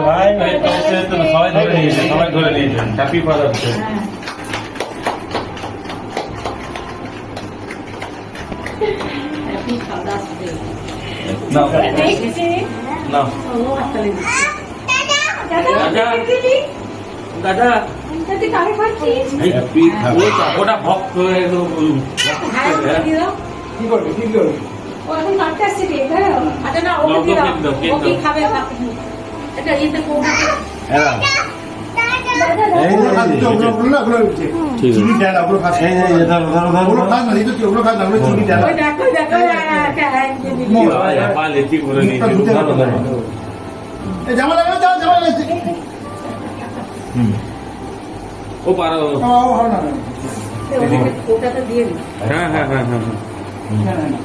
ভাই সবাই ধরে নিয়েছে, সবাই ধরে নিয়েছে, চাপিয়ে পড়া যাচ্ছে। দাদা ওটা ভক্ত কি করবে কি করবে ও এখন কাটতে আসছে কি আচ্ছা না ওকে দিয়ে দাও ও কি খাবে এটা এতে কোনা চিনি দেয় না ওগুলো খাস ওগুলো খাস না এই তো ওগুলো খাস না ওগুলো চিনি দেয় না ওই দেখো দেখো লেচি করে নিয়েছে। জামা লাগাও যাও জামা লাগাচ্ছি ও পারো। ওটা তো দিয়ে দিই হ্যাঁ হ্যাঁ হ্যাঁ হ্যাঁ না না না